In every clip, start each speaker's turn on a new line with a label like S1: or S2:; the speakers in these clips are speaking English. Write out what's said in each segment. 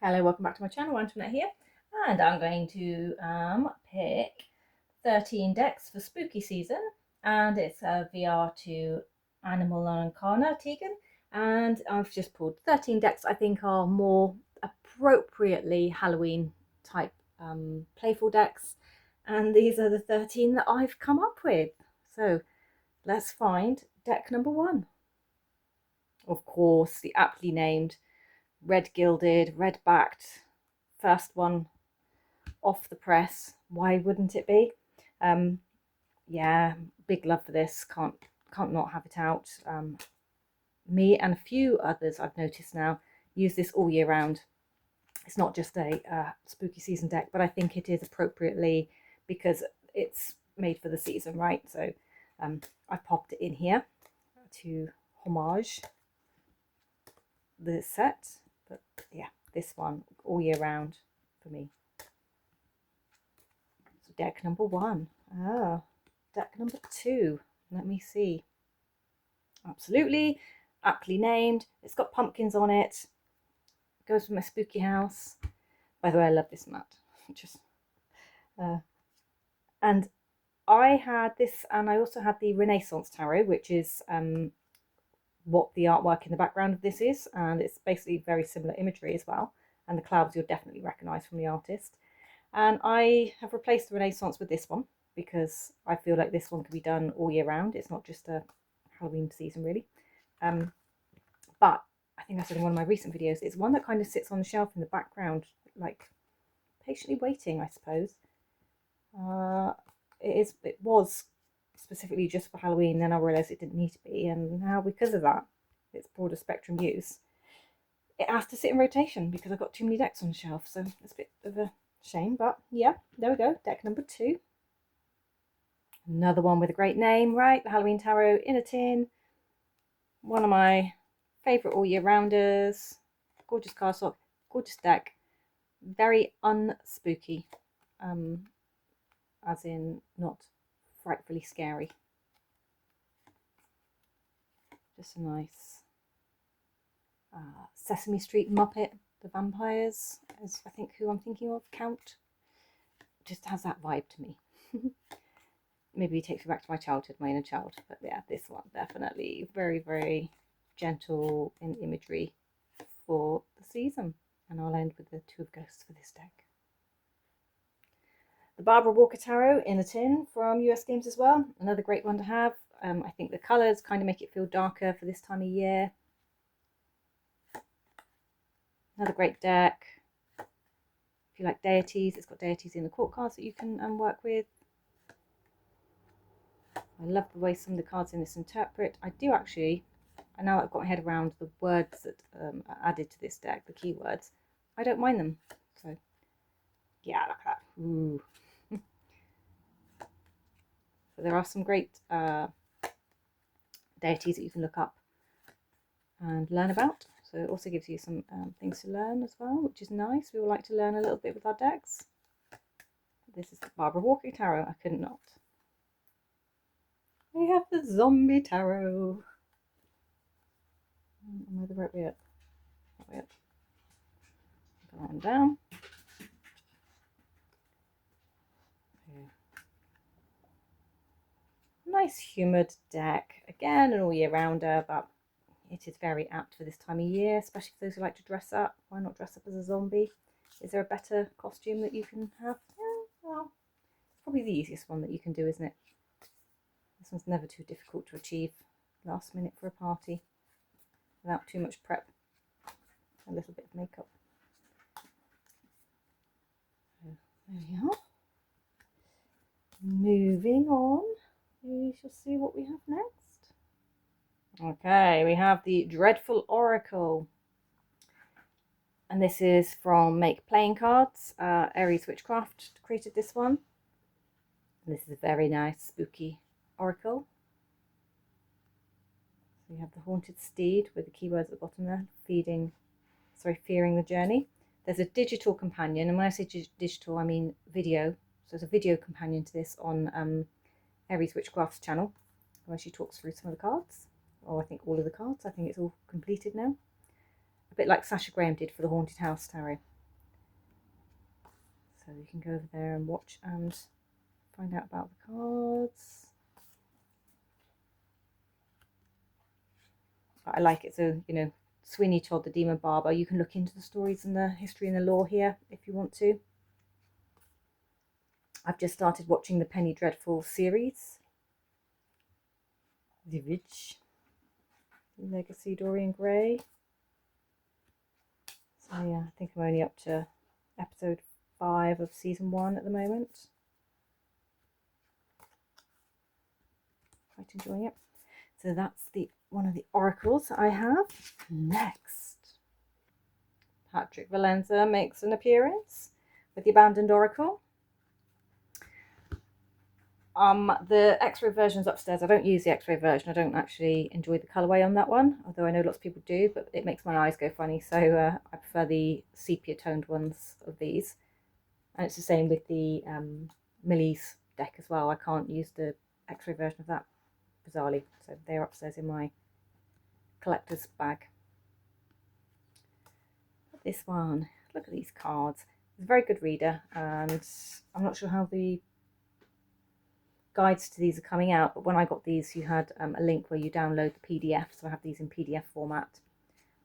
S1: Hello, welcome back to my channel. Antoinette here, and I'm going to pick 13 decks for spooky season, and it's a VR to Animal Arcana Tegan, and I've just pulled 13 decks I think are more appropriately Halloween type playful decks, and these are the 13 that I've come up with. So let's find deck number one. Of course, the aptly named red gilded, red backed, first one off the press. Why wouldn't it be? Yeah, big love for this. Can't not have it out. Me and a few others I've noticed now use this all year round. It's not just a spooky season deck, but I think it is appropriately because it's made for the season, right? So I popped it in here to homage the set. But yeah, this one all year round for me. So deck number one. Deck number two. Let me see. Absolutely aptly named. It's got pumpkins on it. Goes with my spooky house. By the way, I love this mat. Just and I had this, and I also had the Renaissance Tarot, which is what the artwork in the background of this is, and it's basically very similar imagery as well, and the clouds you'll definitely recognize from the artist. And I have replaced the Renaissance with this one because I feel like this one can be done all year round. It's not just a Halloween season really. But I think I said in one of my recent videos, it's one that kind of sits on the shelf in the background, like patiently waiting, I suppose. It was specifically just for Halloween, then I realised it didn't need to be, and now because of that, its broader spectrum use, it has to sit in rotation because I've got too many decks on the shelf, so it's a bit of a shame. But yeah, there we go, deck number two. Another one with a great name, right? The Halloween Tarot in a tin. One of my favourite all year rounders. Gorgeous cardstock, gorgeous deck. Very unspooky, as in not frightfully scary. Just a nice Sesame Street Muppet, the vampires, is I think who I'm thinking of, Count. Just has that vibe to me. Maybe it takes me back to my childhood, my inner child. But yeah, this one definitely very, very gentle in imagery for the season. And I'll end with the Two of Ghosts for this deck. The Barbara Walker Tarot in a tin from US Games as well. Another great one to have. I think the colours kind of make it feel darker for this time of year. Another great deck. If you like deities, it's got deities in the court cards that you can work with. I love the way some of the cards in this interpret. I do actually, and now I've got my head around the words that are added to this deck, the keywords, I don't mind them. So yeah, look at that. Ooh. So there are some great deities that you can look up and learn about. So it also gives you some things to learn as well, which is nice. We all like to learn a little bit with our decks. This is the Barbara Walker Tarot. I couldn't not. We have the Zombie Tarot. Am I the right way up? That way up. Put that one down. Nice humoured deck. Again, an all year rounder, but it is very apt for this time of year, especially for those who like to dress up. Why not dress up as a zombie? Is there a better costume that you can have? Yeah, well, it's probably the easiest one that you can do, isn't it? This one's never too difficult to achieve last minute for a party without too much prep. A little bit of makeup. So there we are. Moving on, we shall see what we have next. Okay, we have the Dreadful Oracle. And this is from Make Playing Cards. Aries Witchcraft created this one. And this is a very nice spooky oracle. So you have the Haunted Steed with the keywords at the bottom there, fearing the journey. There's a digital companion, and when I say digital, I mean video. So there's a video companion to this on Aries Witchcraft's channel, where she talks through some of the cards. Or I think all of the cards. I think it's all completed now. A bit like Sasha Graham did for the Haunted House Tarot. So you can go over there and watch and find out about the cards. I like it. So, you know, Sweeney Todd, the Demon Barber, you can look into the stories and the history and the lore here if you want to. I've just started watching the Penny Dreadful series. The Witch, Legacy Dorian Gray. So yeah, I think I'm only up to episode 5 of season 1 at the moment. Quite enjoying it. So that's one of the oracles I have. Next, Patrick Valenza makes an appearance with the Abandoned Oracle. The X-ray version's upstairs. I don't use the X-ray version. I don't actually enjoy the colourway on that one, although I know lots of people do, but it makes my eyes go funny, so I prefer the sepia toned ones of these. And it's the same with the Millie's deck as well. I can't use the X-ray version of that, bizarrely, so they're upstairs in my collector's bag. This one, look at these cards. It's a very good reader, and I'm not sure how the guides to these are coming out, but when I got these you had a link where you download the PDF, so I have these in PDF format.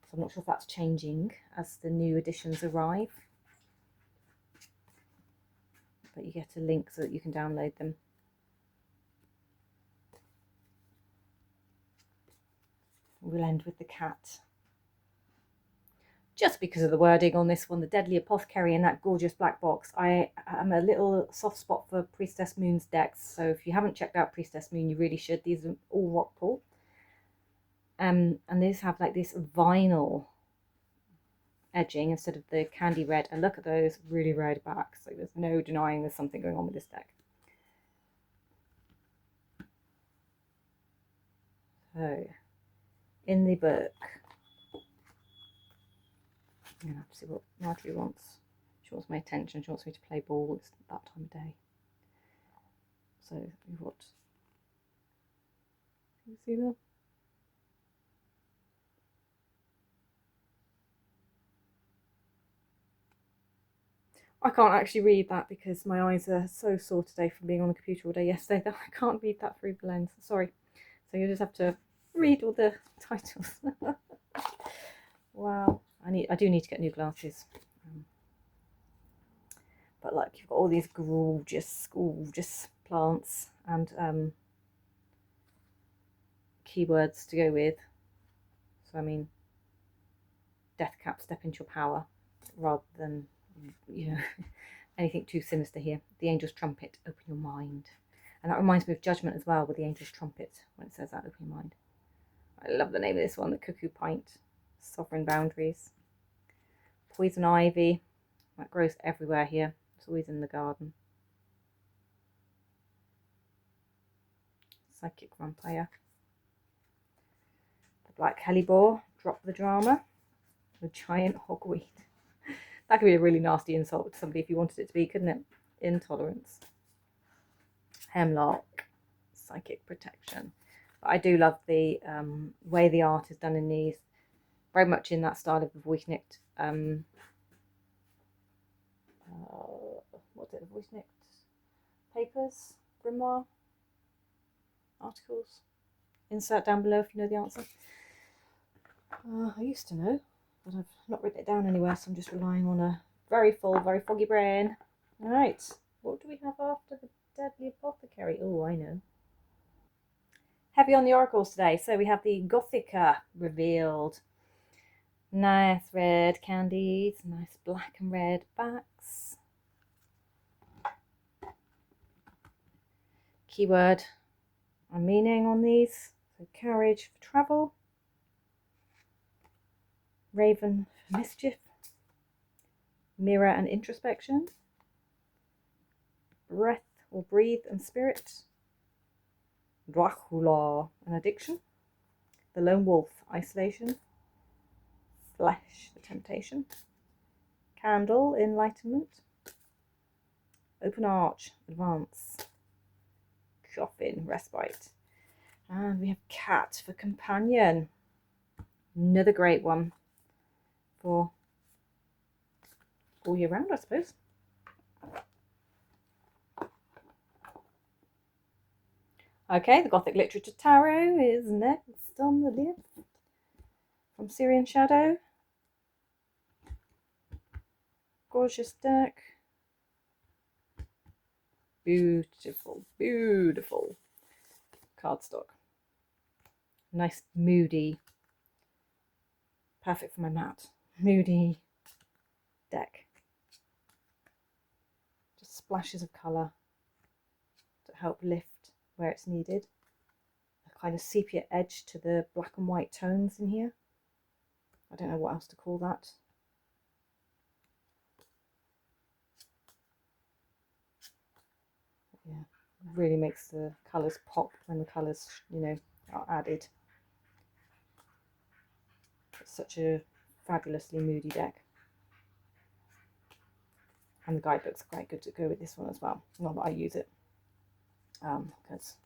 S1: So I'm not sure if that's changing as the new editions arrive, but you get a link so that you can download them. We'll end with the cat. Just because of the wording on this one, the Deadly Apothecary in that gorgeous black box. I am a little soft spot for Priestess Moon's decks, so if you haven't checked out Priestess Moon, you really should. These are all rock pool. And these have like this vinyl edging instead of the candy red. And look at those really red backs. So there's no denying there's something going on with this deck. So, in the book, I'm going to have to see what Marjorie wants. She wants my attention. She wants me to play ball. It's that time of day. So we've got, can you see that? I can't actually read that because my eyes are so sore today from being on the computer all day yesterday that I can't read that through the lens. Sorry. So you'll just have to read all the titles. Wow. I do need to get new glasses. But like, you've got all these gorgeous plants and keywords to go with. So I mean, death cap, step into your power, rather than, you know, anything too sinister here. The angel's trumpet, open your mind. And that reminds me of Judgment as well, with the angel's trumpet, when it says that, open your mind. I love the name of this one, the Cuckoo Pint, Sovereign Boundaries. Poison ivy, that grows everywhere here. It's always in the garden. Psychic vampire. The black hellebore, drop the drama. The giant hogweed. That could be a really nasty insult to somebody if you wanted it to be, couldn't it? Intolerance. Hemlock. Psychic protection. But I do love the way the art is done in these. Very much in that style of the Voice-Nicked. What's it? Voice-Nicked papers? Grimoire? Articles? Insert down below if you know the answer. I used to know, but I've not written it down anywhere, so I'm just relying on a very full, very foggy brain. Alright, what do we have after the Deadly Apothecary? Oh, I know. Heavy on the oracles today. So we have the Gothica revealed. Nice red candies, nice black and red backs. Keyword and meaning on these. So courage for travel. Raven for mischief. Mirror and introspection. Breath or breathe and spirit. Dracula, an addiction. The lone wolf, isolation. Flesh, the temptation. Candle, enlightenment. Open arch, advance. Coffin, respite. And we have cat for companion. Another great one for all year round, I suppose. Okay, the Gothic Literature Tarot is next on the list from Syrian Shadow. Gorgeous deck. Beautiful, beautiful cardstock. Nice, moody, perfect for my mat. Moody deck. Just splashes of colour to help lift where it's needed. A kind of sepia edge to the black and white tones in here. I don't know what else to call that. Yeah, really makes the colours pop when the colours, you know, are added. It's such a fabulously moody deck. And the guidebook's quite good to go with this one as well. Not that I use it, because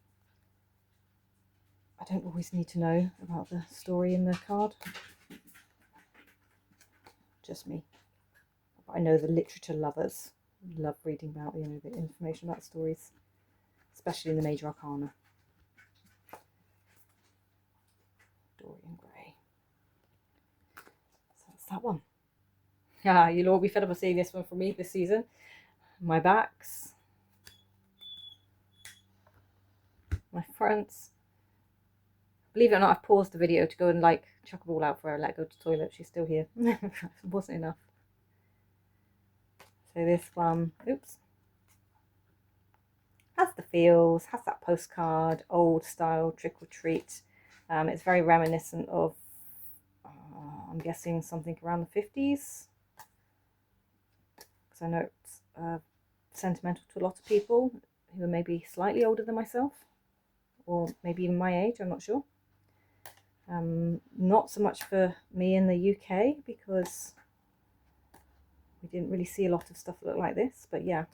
S1: I don't always need to know about the story in the card. Just me. But I know the literature lovers love reading about, you know, the information about stories, especially in the major arcana. Dorian Gray. So that's that one. Yeah, you'll all be fed up of seeing this one from me this season. My backs, my fronts. Believe it or not, I've paused the video to go and like chuck a ball out for her, let her go to the toilet. She's still here. It wasn't enough. So this one, oops, has the feels, has that postcard, old style trick or treat. It's very reminiscent of, I'm guessing something around the 50s. Because I know it's sentimental to a lot of people who are maybe slightly older than myself, or maybe even my age, I'm not sure. Not so much for me in the UK, because we didn't really see a lot of stuff that looked like this, but yeah,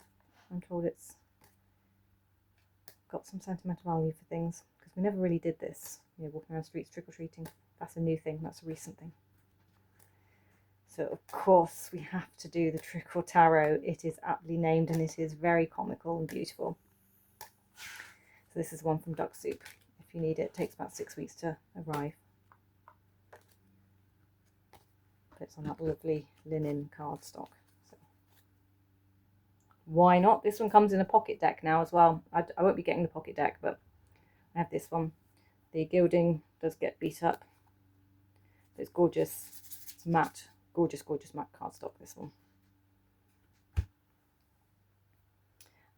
S1: I'm told it's got some sentimental value for things, because we never really did this, you know, walking around streets trick-or-treating. That's a new thing, that's a recent thing. So of course we have to do the Trick or Tarot. It is aptly named and it is very comical and beautiful. So this is one from Duck Soup. If you need it, it takes about 6 weeks to arrive. But it's on that lovely linen cardstock. So why not? This one comes in a pocket deck now as well. I won't be getting the pocket deck, but I have this one. The gilding does get beat up. It's gorgeous. It's matte. Gorgeous, gorgeous matte cardstock, this one.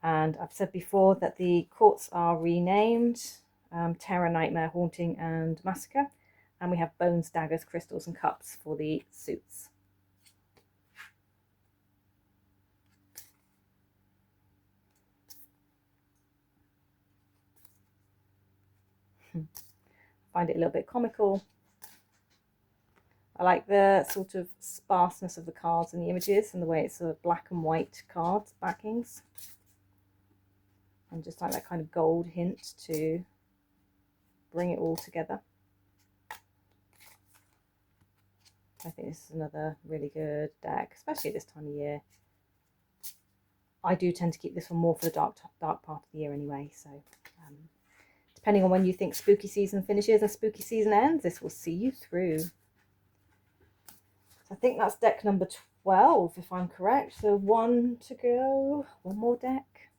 S1: And I've said before that the courts are renamed. Terror, Nightmare, Haunting and Massacre. And we have Bones, Daggers, Crystals and Cups for the suits. Find it a little bit comical. I like the sort of sparseness of the cards and the images and the way it's sort of black and white cards backings. And just like that kind of gold hint to bring it all together. I think this is another really good deck, especially at this time of year. I do tend to keep this one more for the dark part of the year anyway, so depending on when you think spooky season finishes and spooky season ends, this will see you through. So I think that's deck number 12, if I'm correct. So one to go, one more deck.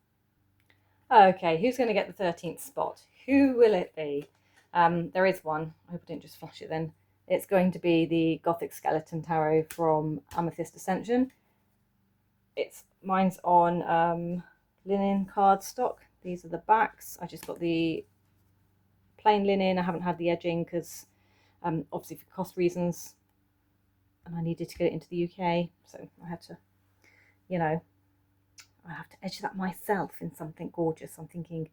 S1: Okay, who's going to get the 13th spot? Who will it be? There is one. I hope I didn't just flash it then. It's going to be the Gothic Skeleton Tarot from Amethyst Ascension. Mine's on linen cardstock. These are the backs. I just got the plain linen. I haven't had the edging because obviously for cost reasons, and I needed to get it into the UK, so I had to, you know, I have to edge that myself in something gorgeous. I'm thinking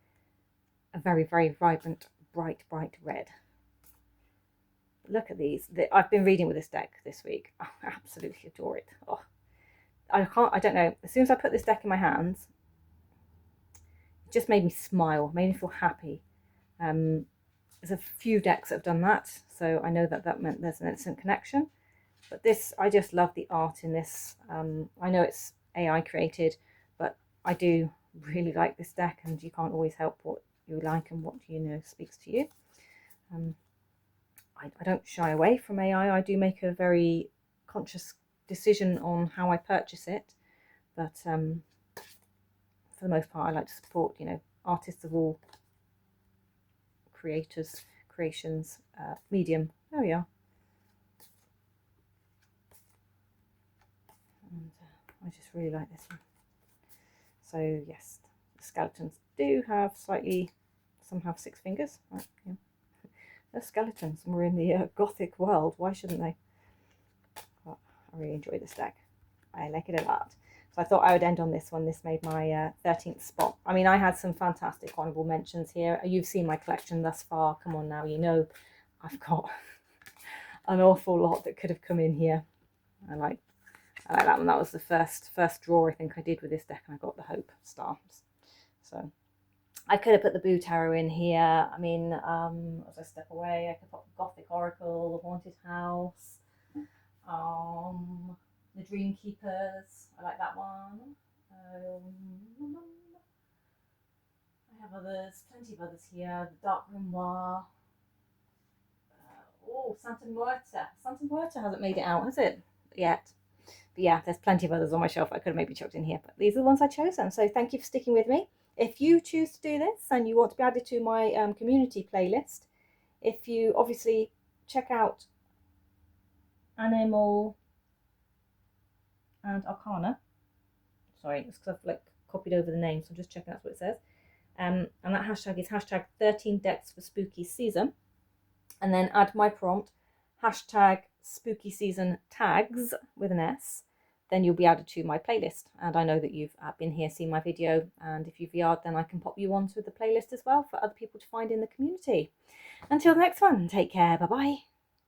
S1: a very, very vibrant, bright red. Look at these. I've been reading with this deck this week. I absolutely adore it. Oh, I don't know. As soon as I put this deck in my hands, it just made me smile, made me feel happy. There's a few decks that have done that, so I know that meant there's an instant connection. But this, I just love the art in this. I know it's AI created, but I do really like this deck, and you can't always help what you like and what speaks to you. I don't shy away from AI. I do make a very conscious decision on how I purchase it, but for the most part, I like to support artists of all creations, medium. There we are. And I just really like this one. So yes, the skeletons do have some have 6 fingers. Right, yeah. They're skeletons, and we're in the Gothic world. Why shouldn't they? But I really enjoy this deck. I like it a lot. So I thought I would end on this one. This made my 13th spot. I mean, I had some fantastic honourable mentions here. You've seen my collection thus far. Come on now, I've got an awful lot that could have come in here. I like that one. That was the first draw I think I did with this deck, and I got the Hope stars. So I could have put the Boo Tarot in here. I mean, as I step away, I could put Gothic Oracle, the Haunted House, the Dream Keepers. I like that one. I have plenty of others here. The Dark Grimoire. Santa Muerta. Santa Muerta hasn't made it out, has it? Yet. But yeah, there's plenty of others on my shelf I could have maybe chucked in here, but these are the ones I chosen. So thank you for sticking with me. If you choose to do this and you want to be added to my community playlist, if you obviously check out Animal and Arcana, sorry, it's because I've copied over the name, so I'm just checking that's what it says. And that hashtag is hashtag 13 decks for spooky season. And then add my prompt, hashtag SpookySeasonTags with an S. Then you'll be added to my playlist. And I know that you've been here, seen my video, and if you've VR'd, then I can pop you onto the playlist as well for other people to find in the community. Until the next one, take care, bye-bye.